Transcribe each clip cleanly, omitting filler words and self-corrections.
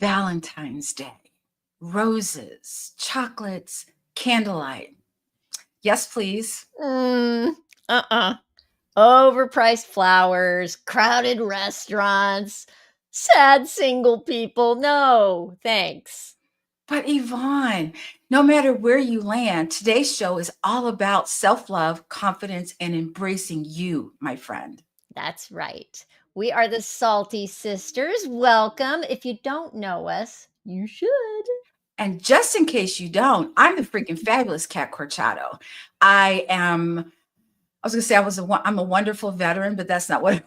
Valentine's Day, roses, chocolates, candlelight. Yes, please. Uh-uh. Overpriced flowers, crowded restaurants, sad single people. No, thanks. But Yvonne, no matter where you land, today's show is all about self-love, confidence, and embracing you, my friend. That's right. We are the Salty Sisters. Welcome. If you don't know us, you should. And just in case you don't, I'm the freaking fabulous Cat Corchado. I was gonna say I'm a wonderful veteran, but that's not what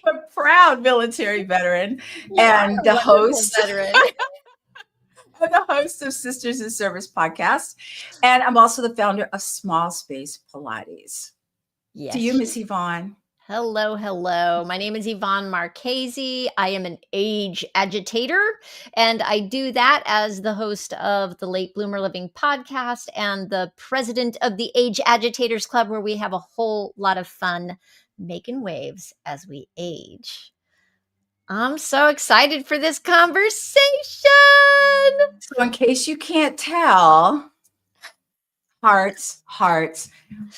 I'm a proud military veteran You are and a the wonderful host veteran. I'm the host of Sisters in Service podcast. And I'm also the founder of Small Space Pilates. Yes. To you, Miss Yvonne. Hello, hello. My name is Yvonne Marchese. I am an age agitator, and I do that as the host of the Late Bloomer Living podcast and the president of the Age Agitators Club, where we have a whole lot of fun making waves as we age. I'm so excited for this conversation. So, in case you can't tell, hearts,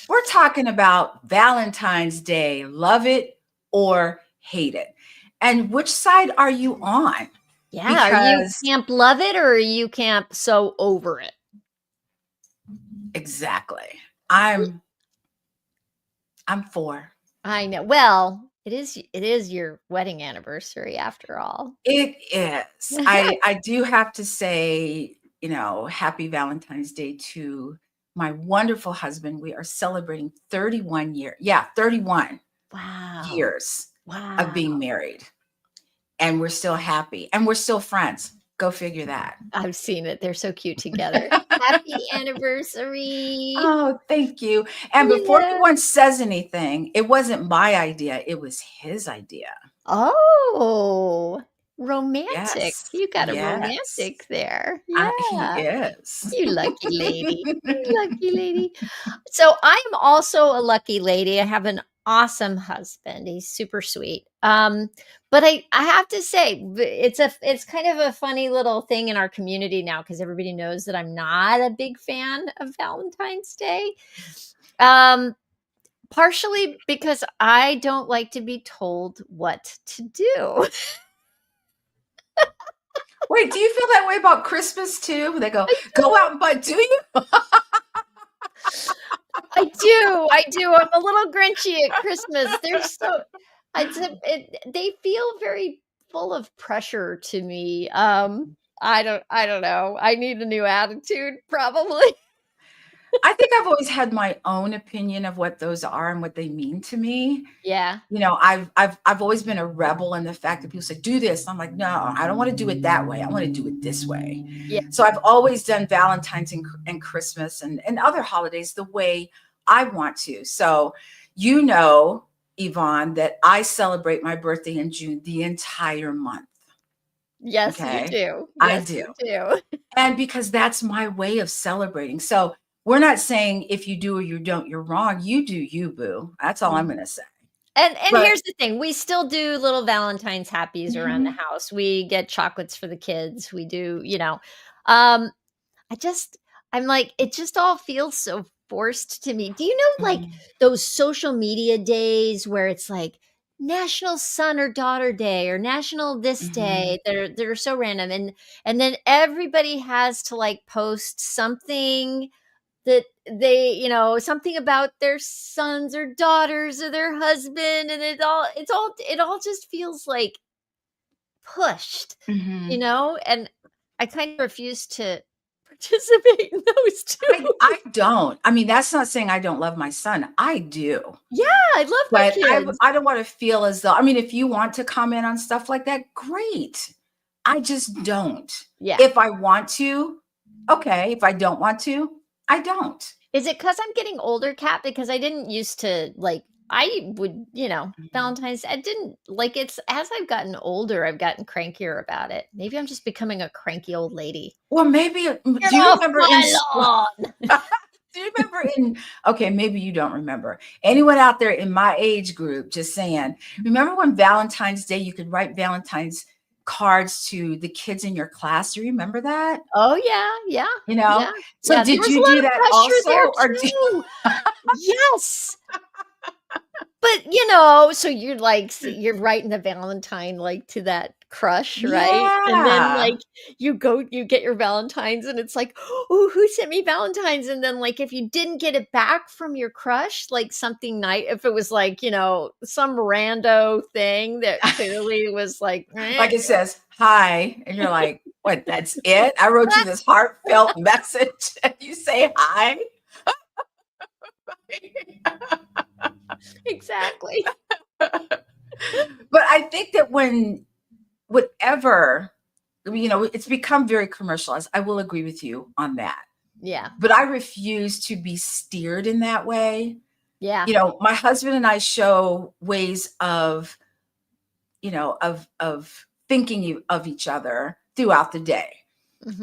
we're talking about Valentine's Day. Love it or hate it. And which side are you on? Yeah, are you camp love it or are you camp so over it? Exactly. I'm for. I know. Well, it is your wedding anniversary after all. It is. I do have to say, happy Valentine's Day to my wonderful husband. We are celebrating 31 years. Yeah, 31 years of being married. And we're still happy. And we're still friends. Go figure that. I've seen it. They're so cute together. Happy anniversary. Oh, thank you. And before anyone says anything, it wasn't my idea. It was his idea. Oh, romantic. Yes. You got a romantic there. Yeah. He is. You lucky lady. You lucky lady. So I'm also a lucky lady. I have an awesome husband. He's super sweet. But I have to say, it's kind of a funny little thing in our community now because everybody knows that I'm not a big fan of Valentine's Day. Partially because I don't like to be told what to do. Wait, do you feel that way about Christmas too? They go out and buy, do you? I do. I'm a little grinchy at Christmas. They feel very full of pressure to me. I don't know. I need a new attitude, probably. I think I've always had my own opinion of what those are and what they mean to me. Yeah. I've always been a rebel in the fact that people say, do this. I'm like, no, I don't want to do it that way. I want to do it this way. Yeah. So I've always done Valentine's and Christmas and other holidays the way I want to. So, Yvonne, that I celebrate my birthday in June the entire month. Yes, okay? You do. Yes, I do. You do. And because that's my way of celebrating. So we're not saying if you do or you don't, you're wrong. You do you, boo. That's all I'm going to say. And here's the thing. We still do little Valentine's happies around the house. We get chocolates for the kids. We do, I'm like, it just all feels so forced to me. Do you know like those social media days where it's like National Son or Daughter Day or National this day? They're so random. And then everybody has to like post something that they, something about their sons or daughters or their husband. And it all just feels like pushed, and I kind of refuse to participate in those too. I don't. I mean, that's not saying I don't love my son. I do. Yeah, I love my kids. I don't want to feel as though, if you want to comment on stuff like that, great. I just don't. Yeah. If I want to, okay. If I don't want to, I don't. Is it because I'm getting older, Kat? Because I didn't used to like, I would, Valentine's, I didn't like it's as I've gotten older, I've gotten crankier about it. Maybe I'm just becoming a cranky old lady. Well, maybe, do you remember in school? Do you remember okay, maybe you don't remember. Anyone out there in my age group, just saying, remember when Valentine's Day, you could write Valentine's cards to the kids in your class? Do you remember that? Oh, yeah, yeah, You know? yeah, So yeah, there did was a you lot do of that pressure also? there Or too. Yes. But, so you're, like, you're writing the Valentine, like, to that crush, right? And then, yeah. like, you get your Valentines, and it's like, "Ooh, who sent me Valentines?" And then, like, if you didn't get it back from your crush, like, something nice, if it was, like, some rando thing that clearly was like, "Meh." Like it says, hi. And you're like, what, that's it? I wrote you this heartfelt message and you say hi. Exactly. But I think that whatever, it's become very commercialized. I will agree with you on that. Yeah, But I refuse to be steered in that way. yeah, My husband and I show ways of, of thinking of each other throughout the day.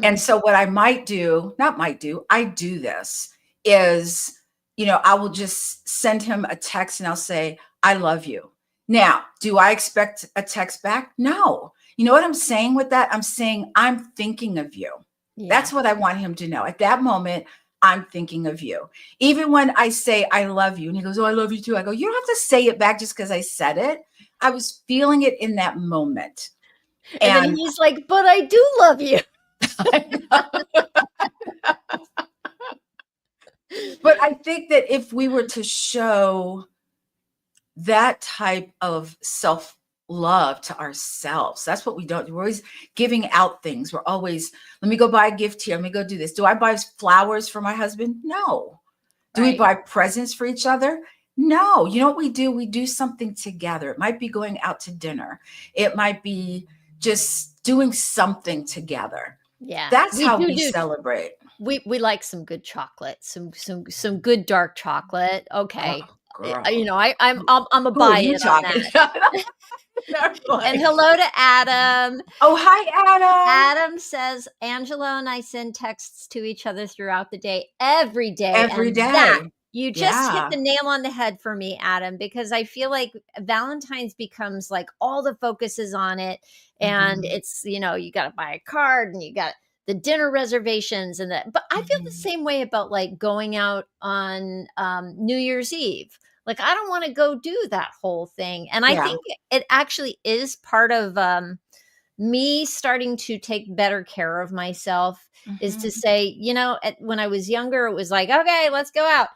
And mhm, so what I might do, not might do, I do this is, I will just send him a text and I'll say, I love you. Now, do I expect a text back? No. You know what I'm saying with that? I'm saying I'm thinking of you. yeah. That's what I want him to know. At that moment, I'm thinking of you. Even when I say I love you and he goes, "Oh, I love you too." I go, "You don't have to say it back just because I said it. I was feeling it in that moment." And then And he's like, "But I do love you." but I think that if we were to show that type of self love to ourselves, that's what we don't do. We're always giving out things. We're always, let me go buy a gift here. Let me go do this. Do I buy flowers for my husband? No. Do we Right. buy presents for each other? No. You know what we do? We do something together. It might be going out to dinner, it might be just doing something together. Yeah. That's We how do we do celebrate. we like some good chocolate, some good dark chocolate. Okay. Oh, girl. I'm a Who are buy you it on talking that. to? They're And like, hello to Adam. oh, hi, Adam. Adam says, "Angela and I send texts to each other throughout the day, every day." Every And that day. you just hit Yeah. the nail on the head for me, Adam, because I feel like Valentine's becomes like all the focus is on it. And Mhm, it's, you got to buy a card and you got the dinner reservations and that. But I feel the mhm. same way about like going out on New Year's Eve. Like, I don't want to go do that whole thing. And I Yeah. think it actually is part of, me starting to take better care of myself is to Mhm. say, when I was younger, it was like, okay, let's go out.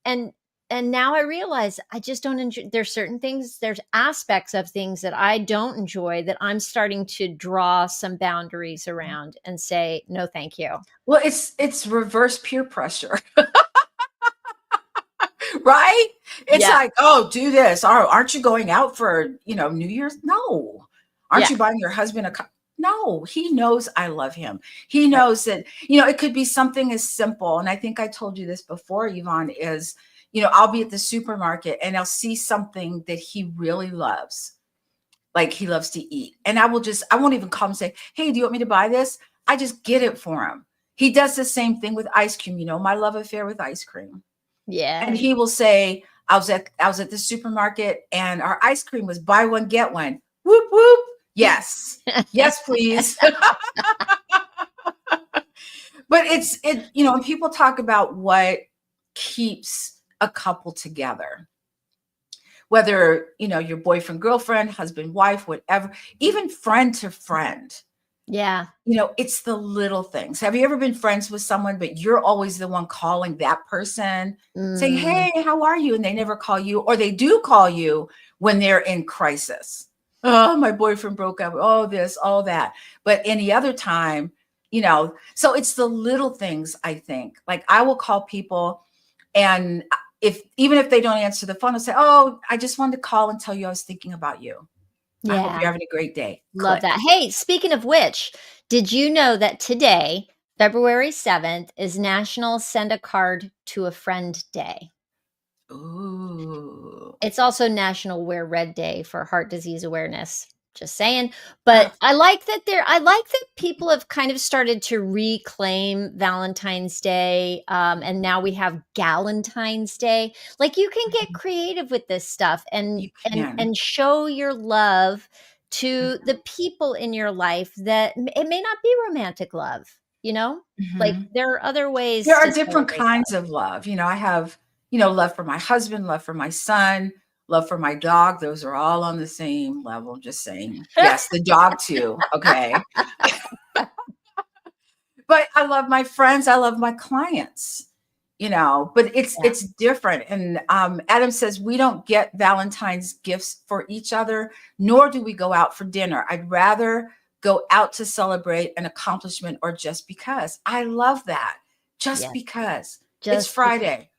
And and now I realize I just don't enjoy, there's certain things, there's aspects of things that I don't enjoy that I'm starting to draw some boundaries around and say, no, thank you. Well, it's reverse peer pressure, right? It's Yeah. like, "Oh, do this. Oh, aren't you going out for, New Year's?" No. "Aren't Yeah. you buying your husband a co—" No, he knows I love him. He Right. knows that, it could be something as simple, and I think I told you this before, Yvonne, is, I'll be at the supermarket and I'll see something that he really loves, like he loves to eat. And I won't even call him and say, "Hey, do you want me to buy this?" I just get it for him. He does the same thing with ice cream, my love affair with ice cream. And Yeah. he will say, I was at the supermarket and our ice cream was buy one, get one. Whoop, whoop. Yes. Yes, please. But when people talk about what keeps a couple together, whether, your boyfriend, girlfriend, husband, wife, whatever, even friend to friend, Yeah. it's the little things. Have you ever been friends with someone, but you're always the one calling that person saying, Mm, "Hey, how are you?" And they never call you, or they do call you when they're in crisis. "Oh, my boyfriend broke up. Oh, this, all that." But any other time, so it's the little things, I think. Like I will call people and even if they don't answer the phone, I'll say, "Oh, I just wanted to call and tell you I was thinking about you. I hope yeah. you're having a great day." Love Click. that. Hey, speaking of which, did you know that today, February 7th, is National Send a Card to a Friend Day? Ooh. It's also National Wear Red Day for heart disease awareness. Just saying. Oh, But I like that people have kind of started to reclaim Valentine's Day, and now we have Galentine's Day. Like, you can get mhm. creative with this stuff and You can. show your love to Mhm, the people in your life that it may not be romantic love, you know? Like, mhm. there are other There ways are to different celebrate kinds love. of love. I have, love for my husband, love for my son, love for my dog. Those are all on the same level, just saying. Yes, the dog too. Okay. But I love my friends, I love my clients, but Yeah. it's different. And Adam says we don't get Valentine's gifts for each other, nor do we go out for dinner. I'd rather go out to celebrate an accomplishment or just because. I love that. Just Yeah. because. It's Just because. Friday.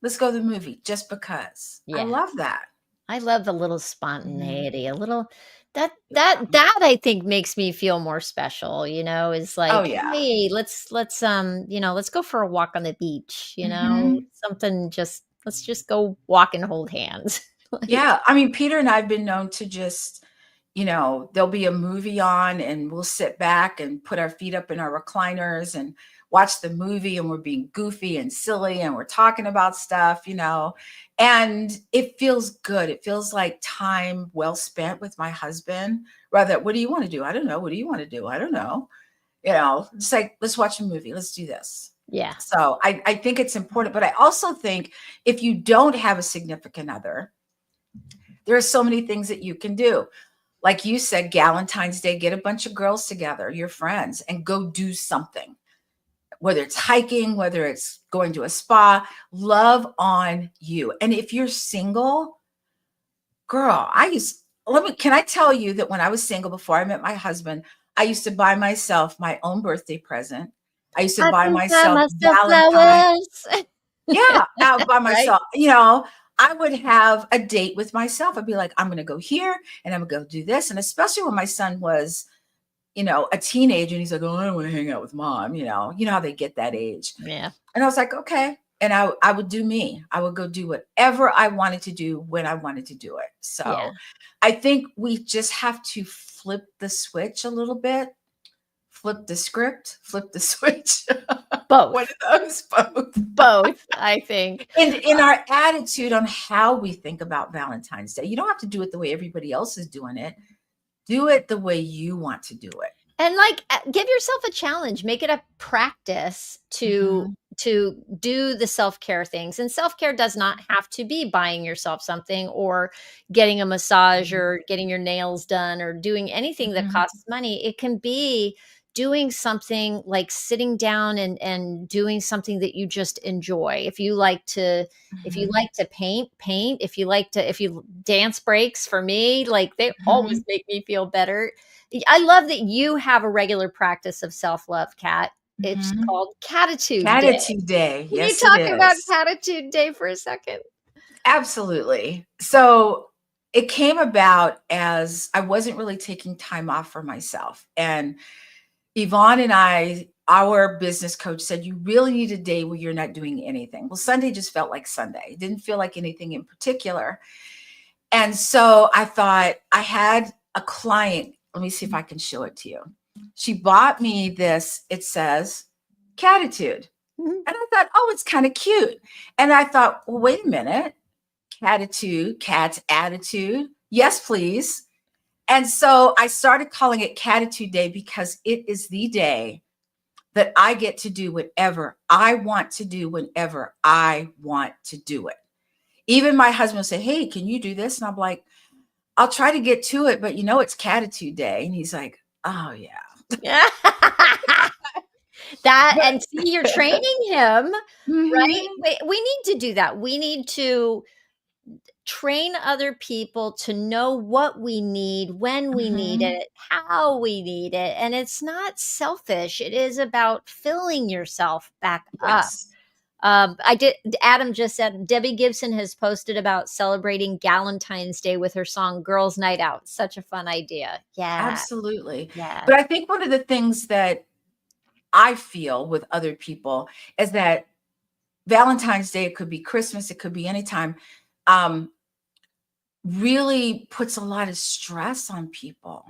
Let's go to the movie just because. I Yeah. love that. I love a little Mhm. spontaneity, a little that Yeah. I think makes me feel more special, is Oh like, yeah. "Hey, let's go for a walk on the beach," Mhm. something just let's just go walk and hold hands. Like, Yeah, I mean, Peter and I have been known to just, there'll be a movie on and we'll sit back and put our feet up in our recliners and watch the movie, and we're being goofy and silly and we're talking about stuff, and it feels good. It feels like time well spent with my husband. Rather, what do you want to do? I don't know. What do you want to do? I don't know. It's like, let's watch a movie. Let's do this. yeah. So I think it's important, but I also think if you don't have a significant other, there are so many things that you can do. Like you said, Galentine's Day, get a bunch of girls together, your friends, and go do something, whether it's hiking, whether it's going to a spa. Love on you. And if you're single, girl, can I tell you that when I was single before I met my husband, I used to buy myself my own birthday present. I used to I buy can buy myself myself Valentine. flowers. Yeah, out by Right? myself. I would have a date with myself. I'd be like, I'm going to go here and I'm going to go do this. And especially when my son was, a teenager and he's like, oh, I don't want to hang out with mom. You know how they get that age. Yeah. And I was like, okay. And I would do me. I would go do whatever I wanted to do when I wanted to do it. Yeah. So I think we just have to flip the switch a little bit, flip the script, flip the switch. One Both. of those both. Both, I think. And in our attitude on how we think about Valentine's Day. You don't have to do it the way everybody else is doing it. Do it the way you want to do it. And, like, give yourself a challenge, make it a practice to Mhm, do the self-care things, and self-care does not have to be buying yourself something or getting a massage mhm, or getting your nails done or doing anything that mhm, costs money. It can be doing something like sitting down and doing something that you just enjoy. If you mhm, like to paint, paint. If you dance breaks for me, like, they always mhm, make me feel better. I love that you have a regular practice of self-love, Kat. It's mhm. called Catitude Day. Gratitude Day. Can you Yes, it talk about is. Catitude Day for a second? Absolutely. So it came about as I wasn't really taking time off for myself. And Yvonne and I, our business coach said, you really need a day where you're not doing anything. Well, Sunday just felt like Sunday. It didn't feel like anything in particular. And so I thought I had a client. Let me see if I can show it to you. She bought me this, it says Catitude. Mhm. And I thought, oh, it's kind of cute. And I thought, well, wait a minute. Catitude, cat's attitude. Yes, please. And so I started calling it Catitude Day because it is the day that I get to do whatever I want to do whenever I want to do it. Even my husband will say, hey, can you do this? And I'm like, I'll try to get to it, but it's Catitude Day. And he's like, oh, yeah. That But and see, you're training him, right? Mhm, We need to do that. We need to train other people to know what we need, when we need mhm. it, how we need it, and it's not selfish. It is about filling yourself back up. Yes, I did. Adam just said Debbie Gibson has posted about celebrating Galentine's Day with her song "Girls' Night Out." Such a fun idea. Yeah, absolutely. yeah. But I think one of the things that I feel with other people is that Valentine's Day, it could be Christmas, it could be anytime. Um, really puts a lot of stress on people.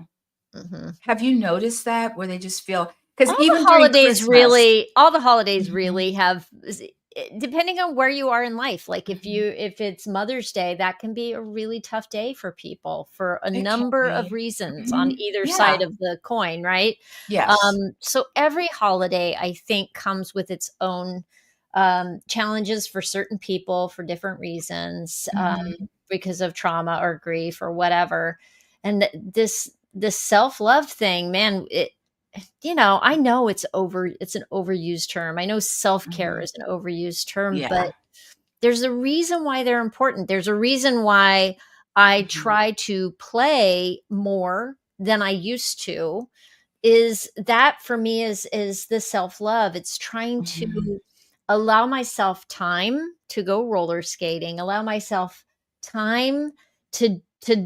Mhm. Have you noticed that where they just feel, because even during Christmas. All the holidays Mhm, really have depending on where you are in life, like, mhm. if it's Mother's Day, that can be a really tough day for people for a It can number of be. reasons on Mhm. either side Yeah. of the coin, right? Yes. So every holiday, I think, comes with its own, challenges for certain people for different reasons, Mhm, because of trauma or grief or whatever, and this self-love thing, man, I know it's an overused term. I know self-care mhm. is an overused term, but Yeah. there's a reason why they're important. There's a reason why I Mhm, try to play more than I used to. Is that for me is the self-love. It's trying mhm, to allow myself time to go roller skating, allow myself time to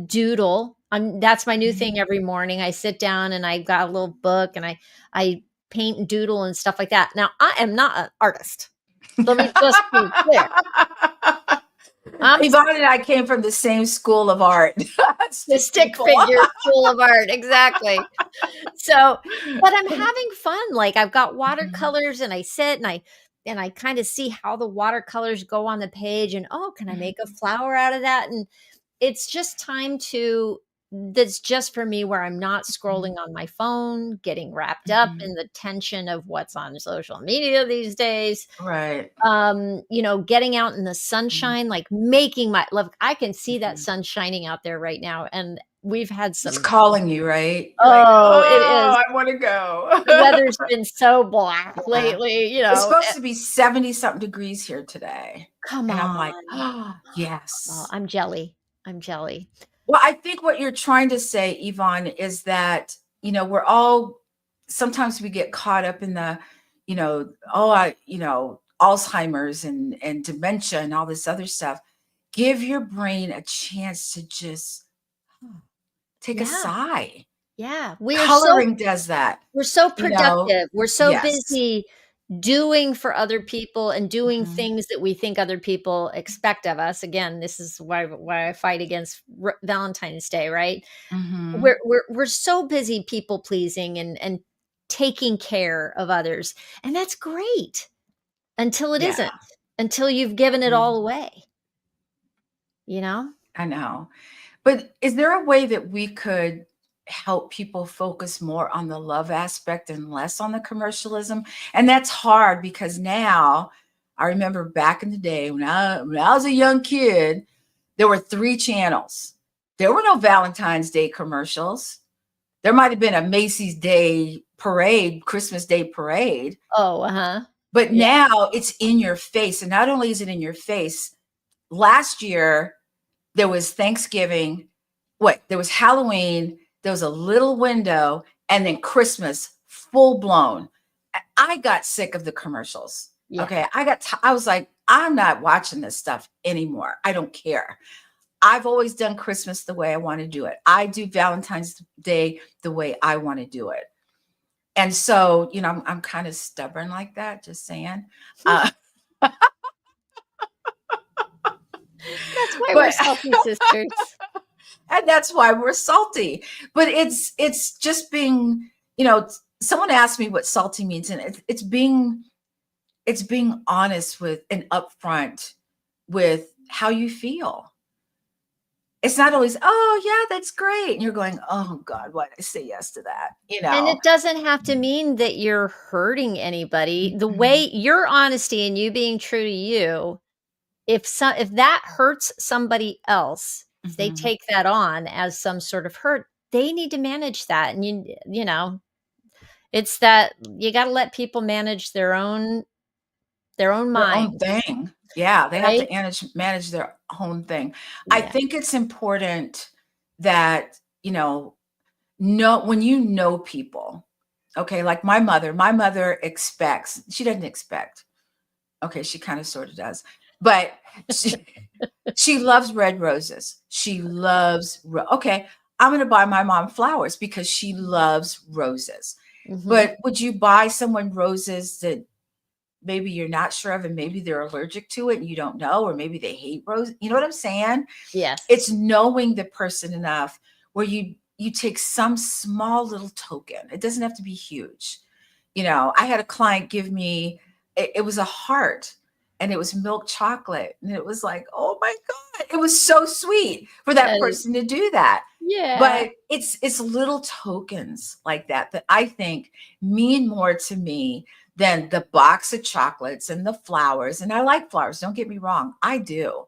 doodle. That's my new thing mhm. every morning. I sit down and I've got a little book and I paint and doodle and stuff like that. Now, I am not an artist. Let me just be clear. I'm Yvonne and I came from the same school of art. the Stick stick people. figure school of art, exactly. So, but I'm having fun, like, I've got Mhm, watercolors and I sit and I kinda see how the watercolors go on the page and, "Oh, can I make a mhm, flower out of that?" And it's just time to that's just for me where I'm not mhm, scrolling on my phone, getting wrapped up mhm. in the tension of what's on social media these days. Right. Getting out in the Mhm, sunshine, like, making my love I can see that mhm. sun shining out there right now, and we've had It's some calling you, right? You're like, oh, it "Oh, is. I wanna go." The weather's been so black Yeah. lately, It's supposed to be 70 something degrees here today, come and I'm like, on. "Oh, Oh, yes." I'm jelly. I'm jelly. Well, I think what you're trying to say, Yvonne, is that, we're all, sometimes we get caught up in the, Alzheimer's and dementia and all this other stuff. Give your brain a chance to just take a Yeah, sigh. yeah. Coloring does that, We're so you know? productive. We're so Yes. busy doing for other people and doing Mhm, things that we think other people expect of us. Again, this is why I fight against Valentine's Day, right? mhm. We're so busy people pleasing and taking care of others, and that's great until it Yeah. isn't, until you've given it all Mhm. away, you know? I know. But is there a way that we could help people focus more on the love aspect and less on the commercialism? And that's hard because now I remember back in the day when I was a young kid, there were 3 channels. There were no Valentine's Day commercials. There might have been a Macy's Day parade, Christmas Day parade, Oh, uh-huh. but Yeah. now it's in your face. And not only is it in your face, last year there was Thanksgiving, there was Halloween, there was a little window, and then Christmas full blown. I got sick of the commercials. Yeah. Okay. I was like, I'm not watching this stuff anymore. I don't care. I've always done Christmas the way I want to do it. I do Valentine's Day the way I want to do it. And so, I'm kind of stubborn like that, just saying. Uh, That's why we're but salty sisters. and that's why we're salty. But it's just being, someone asked me what salty means, and it's being honest with and upfront with how you feel. It's not always, oh yeah, that's great. And you're going, oh God, why did I say yes to that? And it doesn't have to mean that you're hurting anybody. The Mhm, way your honesty and you being true to you, if that hurts somebody else, if they mhm. take that on as some sort of hurt, they need to manage that. And it's that you gotta let people manage their own Their own minds, thing. Yeah, they have to right? manage their own thing. I Yeah. think it's important that, know when you know people, okay, like my mother expects, she doesn't expect. Okay, she kind of sort of does. But she, she loves red roses. She loves okay, I'm going to buy my mom flowers because she loves roses. Mhm. But would you buy someone roses that maybe you're not sure of, and maybe they're allergic to it and you don't know, or maybe they hate rose. You know what I'm saying? Yes. It's knowing the person enough where you take some small little token. It doesn't have to be huge. I had a client give me, it was a heart, and it was milk chocolate, and it was like, oh my god, it was so sweet for that That is person to do that. yeah. But it's little tokens like that that I think mean more to me than the box of chocolates and the flowers. And I like flowers, don't get me wrong, I do.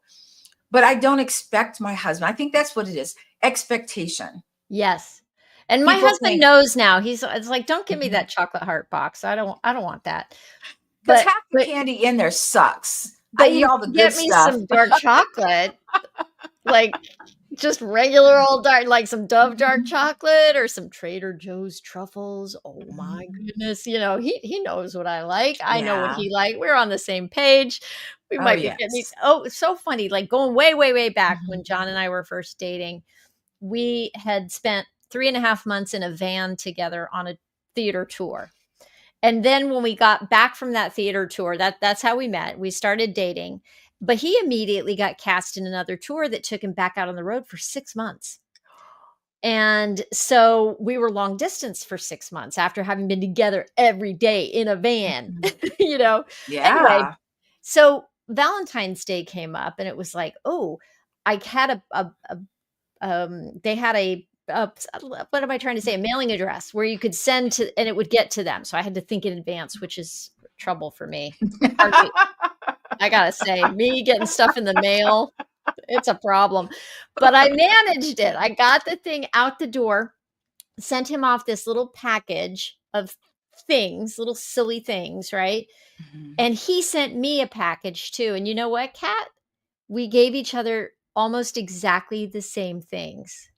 But I don't expect my husband. I think that's what it is. Expectation. Yes. And my People husband think, knows now. It's like, "Don't give me because that chocolate heart box. I don't want that." half the But candy in there sucks. I but eat you all the can good get me stuff. some dark chocolate, like, just regular old dark like some Dove dark chocolate or some Trader Joe's truffles. Oh my Mhm. goodness, he knows what I like. I know what Yeah. he like. We're on the same page. We Oh, might be getting yes. it's so funny, like, going way, way, way back when Mhm. John and I were first dating, we had spent 3.5 months in a van together on a theater tour. And then when we got back from that theater tour, that's how we met. We started dating, but he immediately got cast in another tour that took him back out on the road for 6 months. And so we were long distance for 6 months after having been together every day in a van, Mhm. you know? Anyway, Yeah. so Valentine's Day came up and it was like, "Oh, I had they had what am I trying to say? A mailing address where you could send to and it would get to them." So I had to think in advance, which is trouble for me. Hardly I gotta say, me getting stuff in the mail, it's a problem. But I managed it. I got the thing out the door, sent him off this little package of things, little silly things, right? Mhm. And he sent me a package too. And you know what, Kat? We gave each other almost exactly the same things.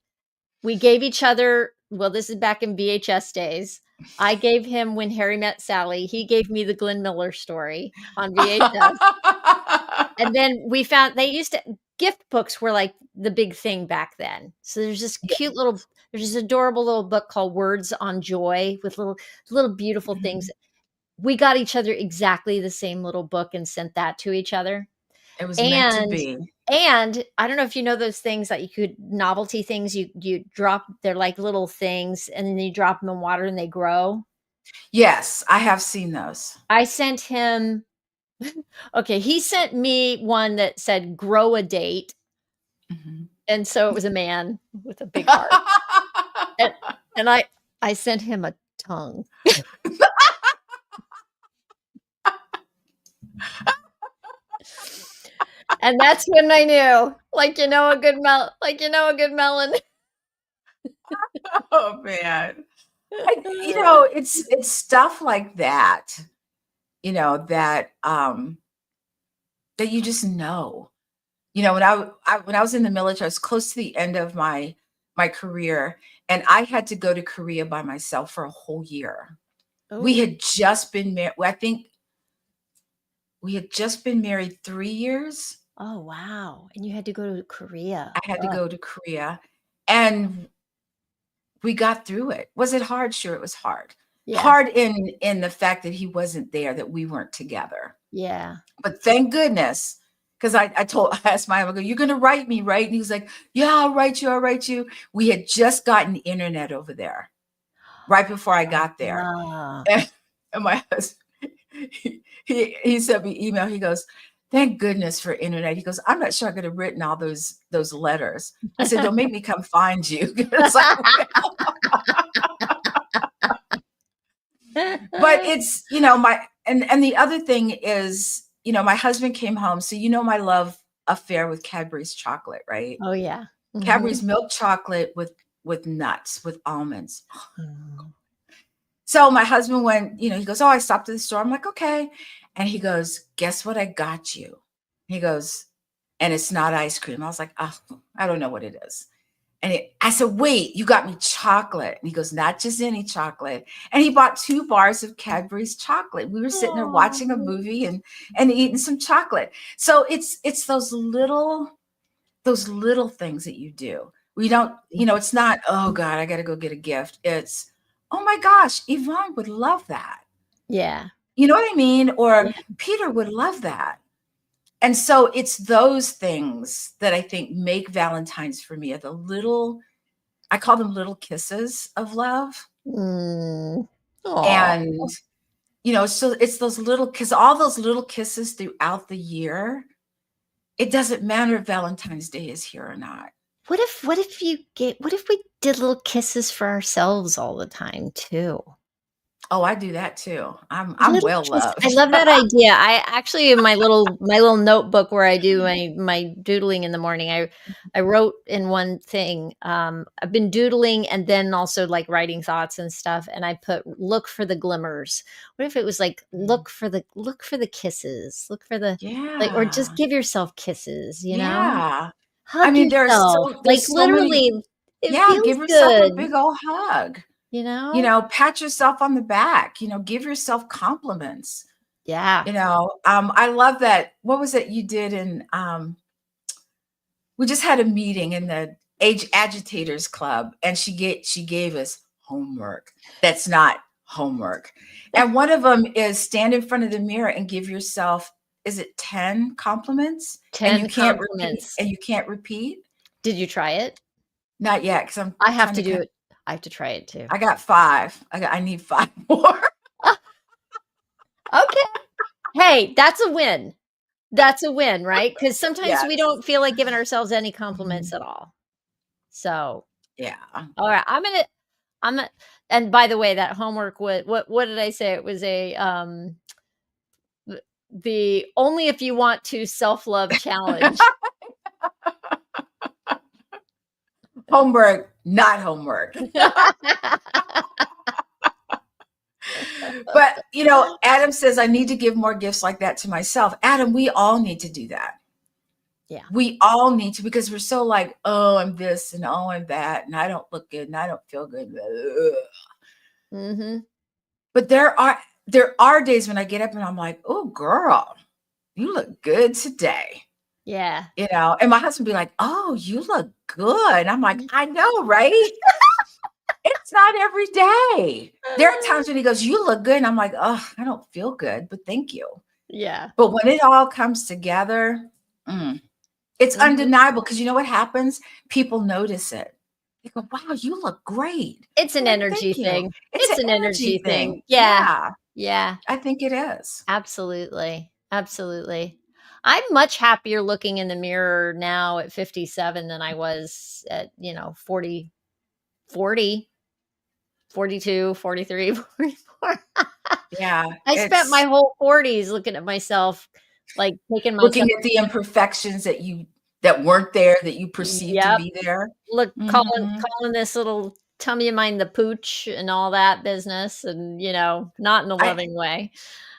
We gave each other well, this is back in VHS days. I gave him When Harry Met Sally. He gave me the Glenn Miller story on VHS. And then we found they used to gift books were like the big thing back then. So Yeah. there's this adorable little book called Words on Joy with little beautiful things. Mhm. We got each other exactly the same little book and sent that to each other. It was meant to And be. I don't know if you know those things that you could novelty things you drop they're like little things and then you drop them in water and they grow. Yes, I have seen those. I sent him okay, he sent me one that said grow a date, Mhm. and so it was a man with a big heart. And and I sent him a tongue. And that's when I knew, a good melon. Oh, man. It's stuff like that, that you just know. When I was in the military, I was close to the end of my career, and I had to go to Korea by myself for a whole year. We Oh. had just been married. I think we had just been married 3 years. Oh, wow, and you had to go to Korea. I had to Ugh, go to Korea, and we got through it. Was it hard? Sure, it was hard. yeah, Hard in the fact that he wasn't there, that we weren't together. yeah. But thank goodness, because I asked my husband, I go, "You're gonna write me, right?" And he was like, "Yeah, I'll write you, I'll write you." We had just gotten internet over there right before I got there. Ah. And, and my husband, he sent me email. He goes, "Thank goodness for internet." He goes, "I'm not sure I could have written all those letters." I said, "Don't make me come find you." It's like, but it's my and the other thing is, my husband came home, so my love affair with Cadbury's chocolate, right? Oh, yeah. Cadbury's Mhm. milk chocolate with nuts, with almonds. Mm. So my husband went, he goes, "Oh, I stopped at the store." I'm like, "Okay." And he goes, "Guess what I got you?" He goes, "And it's not ice cream." I was like, "Oh, I don't know what it is." I said, "Wait, you got me chocolate." And he goes, "Not just any chocolate." And he bought 2 bars of Cadbury's chocolate. We were sitting there watching a Oh. movie and eating some chocolate. So it's those little things that you do. We don't, it's not, "Oh God, I gotta go get a gift." It's, "Oh my gosh, Yvonne would love that." Yeah. You know what I mean? Yeah. Or Peter would love that. And so it's those things that I think make Valentine's for me are the little, I call them little kisses of love. Mm. Aw. And, so it's those little, because all those little kisses throughout the year, it doesn't matter if Valentine's Day is here or not. What if we did little kisses for ourselves all the time too? Oh, I do that too. I'm Little well kiss I loved. love that idea. I actually in my little notebook where I do my doodling in the morning, I wrote in one thing, I've been doodling and then also, like, writing thoughts and stuff, and I put, "Look for the glimmers." What if it was like, Mm. look for the kisses, look for the like, or just Yeah. give yourself kisses, you know? Yeah. I Hug mean, yourself, like, there's so many. literally, it Yeah, feels give yourself a good, big old hug. you know? Pat yourself on the back, give yourself compliments. Yeah. I love that. What was it you did we just had a meeting in the Age Agitators Club, and she gave us homework. That's not homework. And one of them is stand in front of the mirror and give yourself, is it 10 compliments? And you 10 can't repeat compliments. and you can't repeat? Did you try it? Not yet, because I'm I have trying to to do kind it. I have to try it too. I got 5. I need 5 more. Okay. Hey, that's a win. That's a win, right? Because sometimes we Yes. don't feel like giving ourselves any compliments Mhm. at all. So, Yeah. all right, I'm gonna and by the way, that homework, what did I say? It was the only if you want to self-love challenge. Homework, not homework. But, Adam says, I need to give more gifts like that to myself. Adam, we all need to do that. Yeah. We all need to, because we're so like, oh, I'm this and oh, I'm that, and I don't look good and I don't feel good. Mhm. But there are days when I get up and I'm like, oh, girl, you look good today. Yeah. And my husband be like, oh, you look good. I'm like, I know, right? It's not every day. There are times when he goes, you look good. And I'm like, oh, I don't feel good, but thank you. Yeah. But when it all comes together, mm, it's Mhm. undeniable, because you know what happens? People notice it. They go, wow, you look great. It's I'm an like, energy thank you. thing. It's It's an an energy energy thing. thing. Yeah. Yeah, Yeah. I think it is. Absolutely. Absolutely. I'm much happier looking in the mirror now at 57 than I was at, 40, 40, 42, 43, 44. Yeah, I spent my it's whole 40s looking at myself, like, taking looking myself. at the imperfections that weren't there, that you perceived to Yep. be there. Look, Mhm. calling this little tummy of mine the pooch and all that business and, not in a I loving way.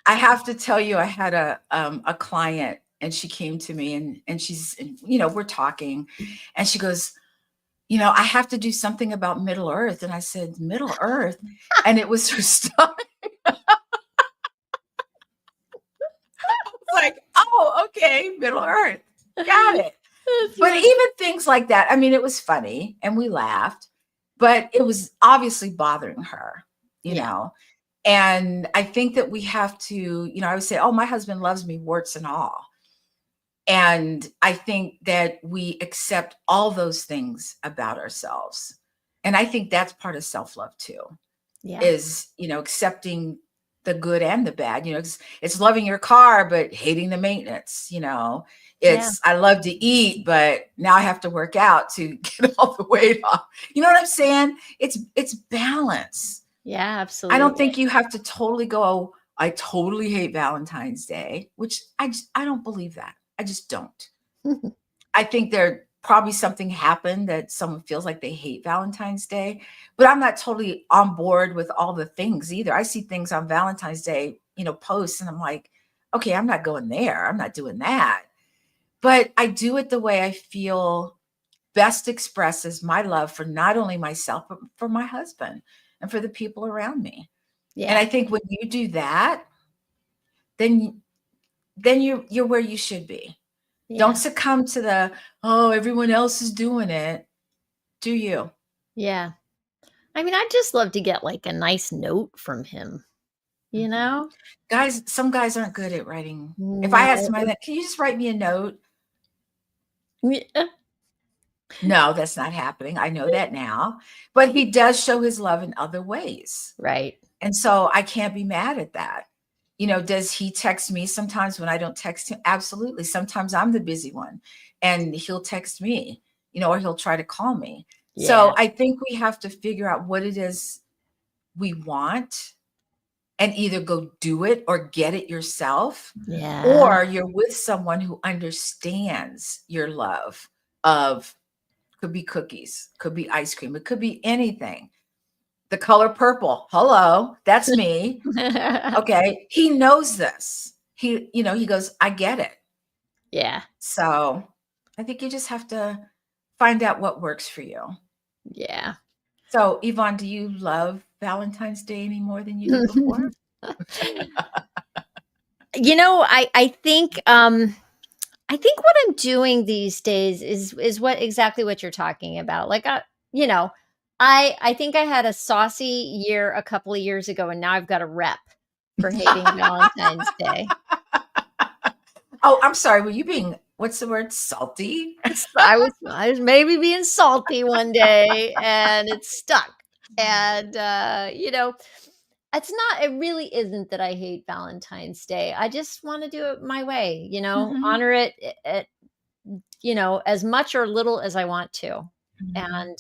I have to tell you, I had a client, and she came to me, and we're talking, and she goes, I have to do something about Middle Earth. And I said, Middle Earth? And it was her stomach. I was like, oh, okay, Middle Earth. Got it. That's But funny. even things like that, I mean, it was funny and we laughed, but it was obviously bothering her, you Yeah. know. And I think that we have to, I would say, oh, my husband loves me, warts and all. And I think that we accept all those things about ourselves. And I think that's part of self love too, Yeah. is, accepting the good and the bad. It's loving your car, but hating the maintenance. Yeah. It's, I love to eat, but now I have to work out to get all the weight off. You know what I'm saying? It's balance. Yeah, I don't absolutely. think you have to totally go, I totally hate Valentine's Day, which I don't believe that. I just don't. I think there probably something happened that someone feels like they hate Valentine's Day, but I'm not totally on board with all the things either. I see things on Valentine's Day, posts, and I'm like, okay, I'm not going there. I'm not doing that. But I do it the way I feel best expresses my love for not only myself, but for my husband and for the people around me. And Yeah. I think when you do that, then you're where you should be. Don't Yeah. succumb to the, oh, everyone else is doing it. Do you? Yeah. I mean, I'd just love to get, like, a nice note from him. you Mhm. know? Guys, some guys aren't good at writing. If I ask No. somebody that, "Can you just write me a note?" Yeah. No, that's not happening. I know that now. But he does show his love in other ways. Right. And so I can't be mad at that. Does he text me sometimes when I don't text him? Absolutely. Sometimes I'm the busy one and he'll text me, or he'll try to call me. Yeah. So I think we have to figure out what it is we want and either go do it or get it yourself, Yeah. or you're with someone who understands your love of, could be cookies, could be ice cream, it could be anything. The color purple. Hello, that's me. Okay. He knows this. He goes, I get it. Yeah. So I think you just have to find out what works for you. Yeah. So, Yvonne, do you love Valentine's Day any more than you did before? I think what I'm doing these days is what exactly what you're talking about. Like, you know, I think I had a saucy year a couple of years ago, and now I've got a rep for hating Valentine's Day. Oh, I'm sorry. Were you being, what's the word? Salty? I was maybe being salty one day, and it stuck. And it really isn't that I hate Valentine's Day. I just want to do it my way. Mhm, Honor it. As much or little as I want to. mhm. And,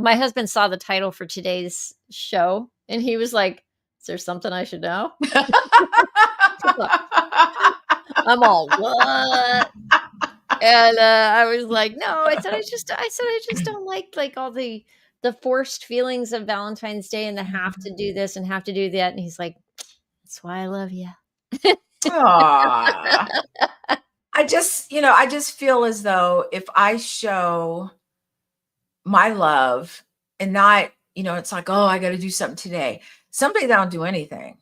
my husband saw the title for today's show, and he was like, "Is there something I should know?" I'm all, "What?" And, I was like, "No," I said, "I just don't like, all the forced feelings of Valentine's Day and the have to do this and have to do that." And he's like, "That's why I love you." Aw. I just feel as though if I show my love and not, it's like, oh, I got to do something today. Some days I don't do anything.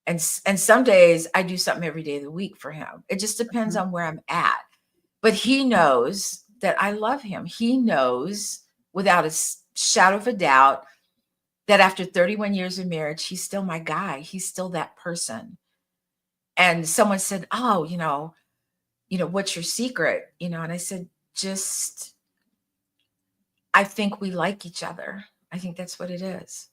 And some days I do something every day of the week for him. It just depends Mhm. on where I'm at. But he knows that I love him. He knows without a shadow of a doubt that after 31 years of marriage, he's still my guy. He's still that person. And someone said, "Oh, what's your secret?" And I said, "Just I think we like each other. I think that's what it is."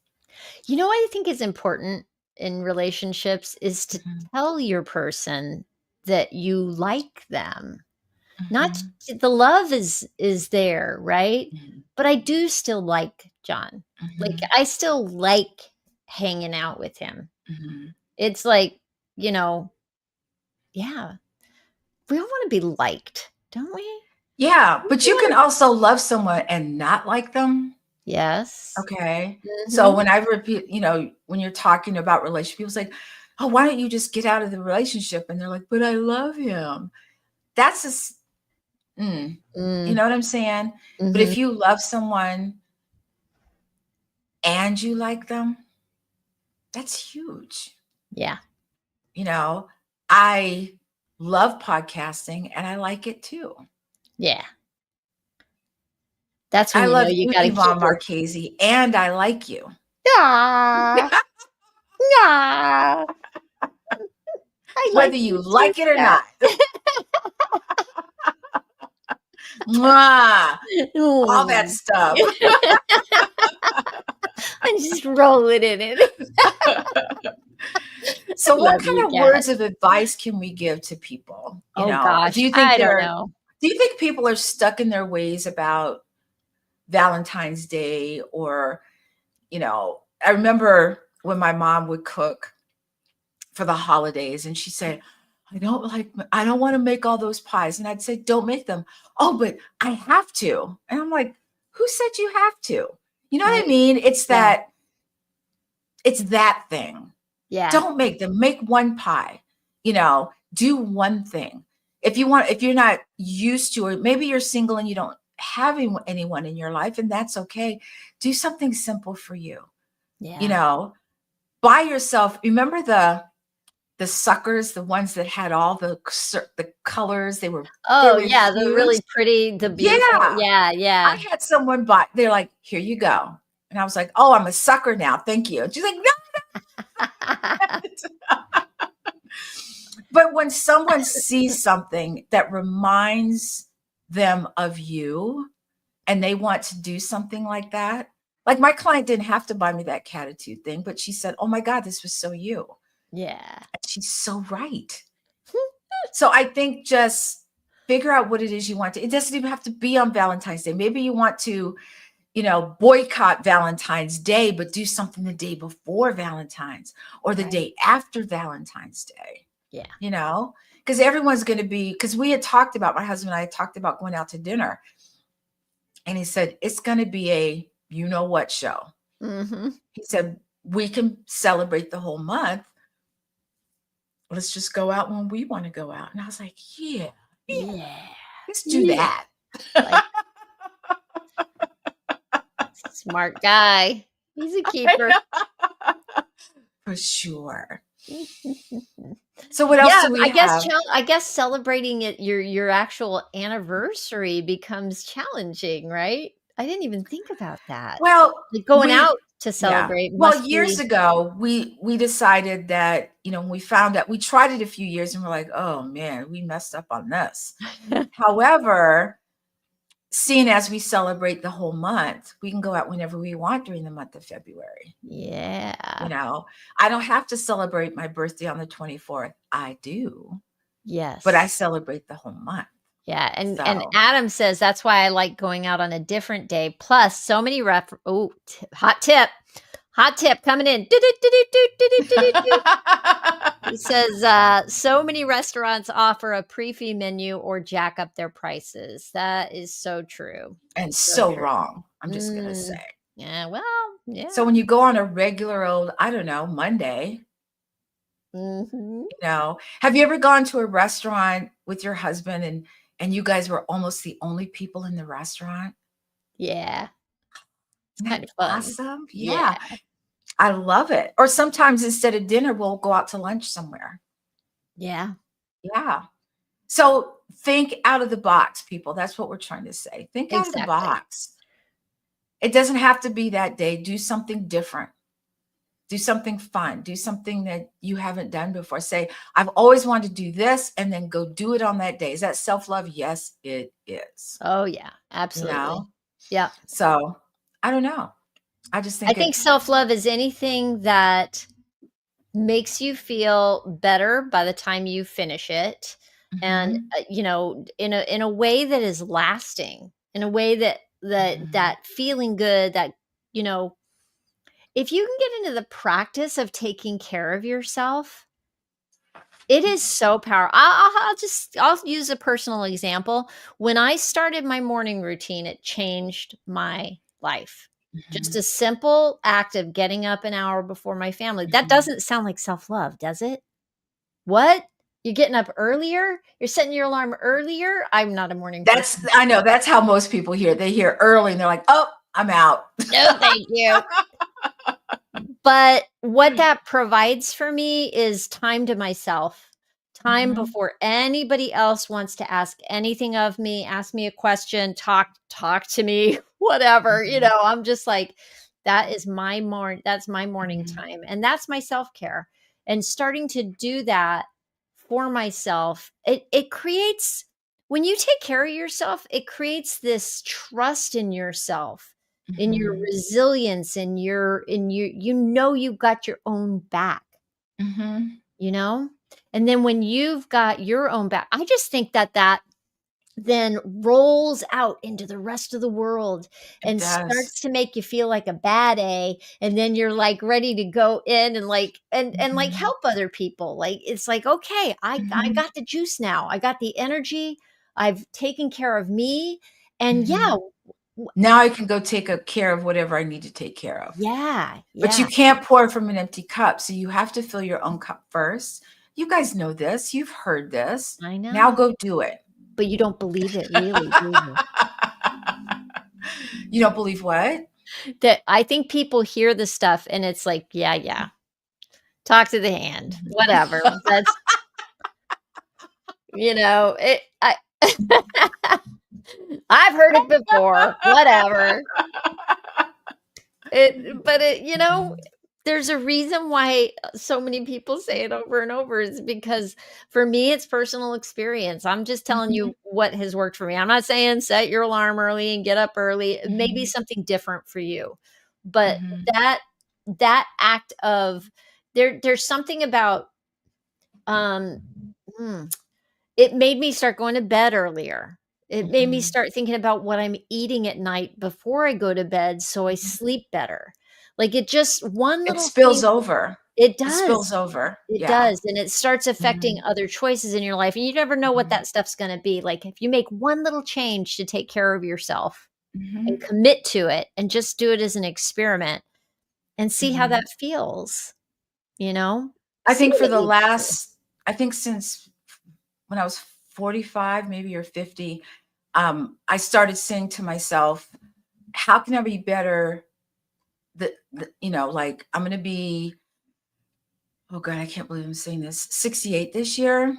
What I think is important in relationships is to Mhm, tell your person that you like them. Not mhm, the love is there, right? mhm, But I do still like John. Like, mhm, I still like hanging out with him. mhm. It's like, you know yeah, we all wanna be liked, don't we? Yeah, We but you can do. also love someone and not like them. Yes. Okay. So Mhm. when I repeat, when you're talking about relationship, people's like, "Oh, why don't you just get out of the relationship?" And they're like, "But I love him." That's just, you Mm, know what I'm saying? But mhm. if you love someone and you like them, that's huge. Yeah, You know, I love podcasting and I like it too. yeah. That's when I you know love you you, gotta keep Yvonne her. Marchese, and I like you. Aw, aw, I like Whether you you too, like it or Kat. not. Mwah! All that Mm. stuff. I'm just rolling in it. I So what love kind you, of Kat. words of advice can we give to people? Oh gosh, I don't know. Do you think people are stuck in their ways about Valentine's Day? Or, I remember when my mom would cook for the holidays and she said, I don't want to make all those pies. And I'd say, don't make them. Oh, but I have to. And I'm like, who said you have to? You know what I Right. mean? Yeah. It's that thing. Yeah. Don't make them. Make one pie. Do one thing. If you're not used to, or maybe you're single and you don't have anyone in your life, and that's okay. Do something simple for you. You Yeah. know, Buy yourself. Remember the suckers, the ones that had all the colors. They Oh, were yeah, the huge. really pretty, the beautiful Yeah. yeah, I yeah. had someone buy. They're like, "Here you go," and I was like, "Oh, I'm a sucker now. Thank you." And she's like, "No." But when someone sees something that reminds them of you and they want to do something like that, like my client didn't have to buy me that Catitude thing, but she said, "Oh my God, this was so you." Yeah. And she's so right. So I think just figure out what it is you want to. It doesn't even have to be on Valentine's Day. Maybe you want to, boycott Valentine's Day, but do something the day before Valentine's or the Right. day after Valentine's Day, Yeah. because everyone's going to be, because we had talked about, my husband and I had talked about going out to dinner. And he said, it's going to be a you know what show. Mhm. He said, we can celebrate the whole month. Let's just go out when we want to go out. And I was like, yeah, Yeah. let's do Yeah. that. Like, smart guy. He's a keeper. For sure. Yeah, So what else do we have? I guess celebrating it your actual anniversary becomes challenging, right? I didn't even think about that. Well, Like, going out to yeah. celebrate Well, must years be ago, we decided that, when we found out, we tried it a few years and we're like, oh man, we messed up on this. However, seeing as we celebrate the whole month, we can go out whenever we want during the month of February. Yeah. I don't have to celebrate my birthday on the 24th. I do, but I Yes. celebrate the whole month. Yeah, and So, Adam says that's why I like going out on a different day. Plus, so many hot tip. Hot tip coming in. He says, so many restaurants offer a pre-fee menu or jack up their prices. That is so true. and So so true. wrong, I'm just going to say. Mm, yeah, well, yeah. So when you go on a regular old, I don't know, Monday, Mhm. have you ever gone to a restaurant with your husband and you guys were almost the only people in the restaurant? Yeah, it's Isn't kind that of fun. awesome? Yeah, Yeah, I love it. Or sometimes instead of dinner, we'll go out to lunch somewhere. yeah, Yeah. So think out of the box, people. That's what we're trying to say. Think out of the exactly. box. It doesn't have to be that day. Do something different. Do something fun. Do something that you haven't done before. Say, I've always wanted to do this, and then go do it on that day. Is that self-love? Yes, it is. Oh, yeah, You absolutely. know? Yeah. So I don't know. I just I think think it. self-love is anything that makes you feel better by the time you finish it, and, Mhm, in a way that is lasting, in a way mhm, that feeling good, that, you know if you can get into the practice of taking care of yourself, it is so powerful. I'll use a personal example. When I started my morning routine, it changed my life. Just mhm, a simple act of getting up an hour before my family. That mhm. doesn't sound like self-love, does it? What? You're getting up earlier? You're setting your alarm earlier? I'm not a morning person. I know that's how most people hear. They hear early and they're like, "Oh, I'm out." No, thank you. But what that provides for me is time to myself, time Mhm, before anybody else wants to ask anything of me, ask me a question, talk to me, whatever, mhm, I'm just like, that's my morning mhm, time, and that's my self-care, and starting to do that for myself, it creates when you take care of yourself, it creates this trust in yourself, in your mhm, resilience, in you've got your own back, mhm. you know? And then when you've got your own back, I just think that then rolls out into the rest of the world It and does. starts to make you feel like a bad A, and then you're, like, ready to go in and, like, Mhm, help other people, like, it's like, "Okay, I mhm, got the juice now, I got the energy, I've taken care of me," and yeah, mhm. Now I can go take care of whatever I need to take care of. yeah, But you yeah, can't pour from an empty cup, so you have to fill your own cup first. You guys know this, you've heard this. I Now know, go do it. but you don't believe it really, do you? You don't believe what? That I think people hear the stuff and it's like, "Yeah, yeah, talk to the hand, Mhm. whatever." That's it I I've heard it before, whatever. It but it you know, Mhm. there's a reason why so many people say it over and over is because for me, it's personal experience. I'm just telling Mhm, you what has worked for me. I'm not saying set your alarm early and get up early. It may be mhm, something different for you. But mhm, that that act of there's something about um hmm, it made me start going to bed earlier. It made me mhm, start thinking about what I'm eating at night before I go to bed so I mhm. sleep better. Like, it just one It little spills thing. over. It It does. spills over. It Yeah. does, and it starts affecting Mhm, other choices in your life, and you never know what mhm, that stuff's gonna be. Like, if you make one little change to take care of yourself and mhm, commit to it and just do it as an experiment and see how that mhm. feels, you know? I See think for what the you do. last I think since when I was 45, maybe, or 50, I started saying to myself, "How can I be better like, I'm gonna be" oh god, I can't believe I'm saying this, 68 this year,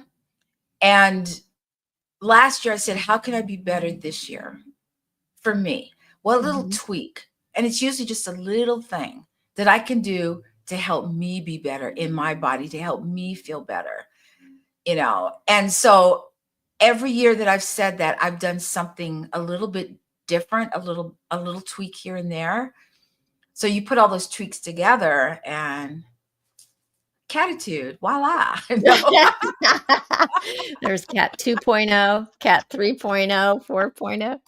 and last year I said, "How can I be better this year for me? What little Mhm. tweak?" And it's usually just a little thing that I can do to help me be better in my body, to help me feel better, you know? And so every year that I've said that, I've done something a little bit different, a little tweak here and there. So you put all those tweaks together and catitude, voila. No, There's cat 2.0, cat 3.0, 4.0.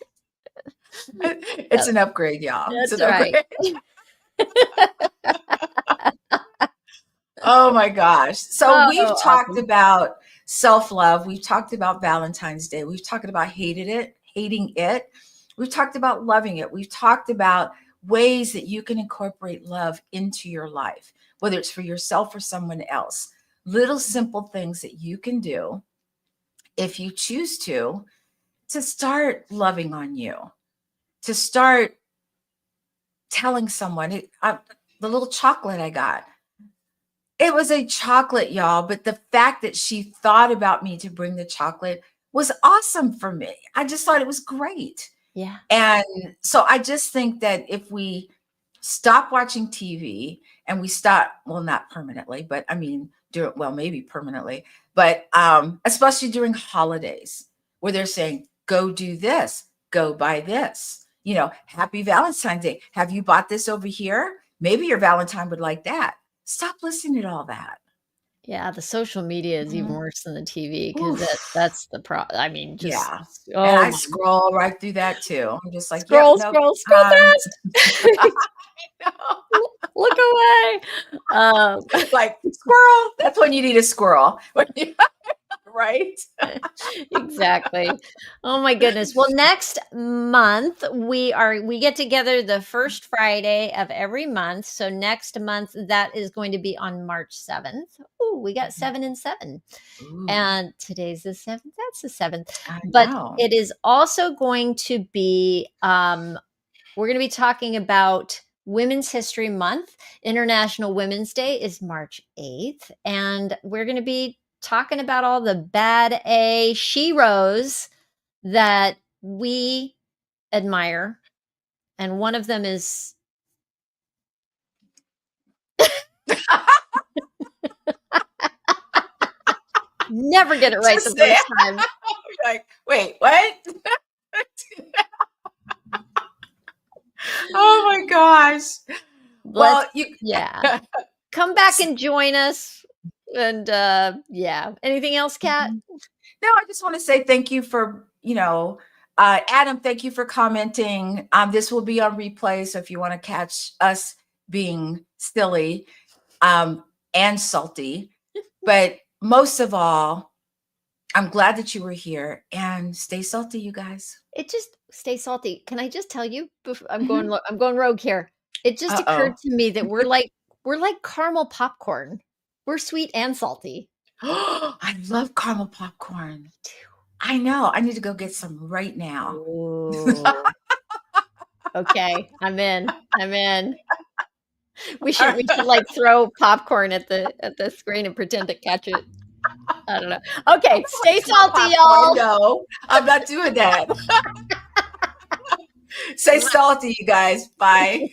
it's Yep, an upgrade, y'all. It's that's an right. upgrade. Oh my gosh. So Oh, we've talked awesome. about self-love. We've talked about Valentine's Day. We've talked about hating it. We've talked about loving it. We've talked about ways that you can incorporate love into your life, whether it's for yourself or someone else. Little simple things that you can do if you choose to start loving on you, to start telling someone the little chocolate I got. It was a chocolate, y'all, but the fact that she thought about me to bring the chocolate was awesome for me. I just thought it was great. Yeah. And so I just think that if we stop watching TV and we stop, well, not permanently, but I mean, well, maybe permanently, but especially during holidays where they're saying, go do this, go buy this, happy Valentine's Day. Have you bought this over here? Maybe your Valentine would like that. Stop listening to all that. Yeah, the social media is even Mhm. worse than the TV because Oof. that's the I mean, just Yeah. And oh I my scroll right through that too. I'm just like, yep, scroll, nope. scroll, scroll Um, fast. Look away. Um, like squirrel. That's when you need a squirrel. Right? exactly. Oh my goodness. Well, next month we get together the first Friday of every month. So next month that is going to be on March 7th. Oh, we got 7 and 7. Ooh, And today's the 7th. That's the 7th. I But know. it is also going to be we're going to be talking about Women's History Month. International Women's Day is March 8th. And we're going to be talking about all the bad A sheroes that we admire. And one of them is never get it right the Just say first time. like, wait, what? Oh my gosh. Let's, Well, you yeah. Come back and join us. And yeah. Anything else, Kat? Mhm. No, I just want to say thank you for, Adam, thank you for commenting. This will be on replay. So if you want to catch us being silly and salty, but most of all, I'm glad that you were here and stay salty, you guys. It just stay salty. Can I just tell you, Mhm. I'm going rogue here. It just occurred Uh-oh. to me that we're like caramel popcorn. We're sweet and salty. I love caramel popcorn. I know. I need to go get some right now. Ooh. Okay, I'm in. I'm in. We should like throw popcorn at the screen and pretend to catch it. I don't know. Okay, stay It's not salty, popcorn. y'all. No, I'm not doing that. Say salty, you guys. Bye.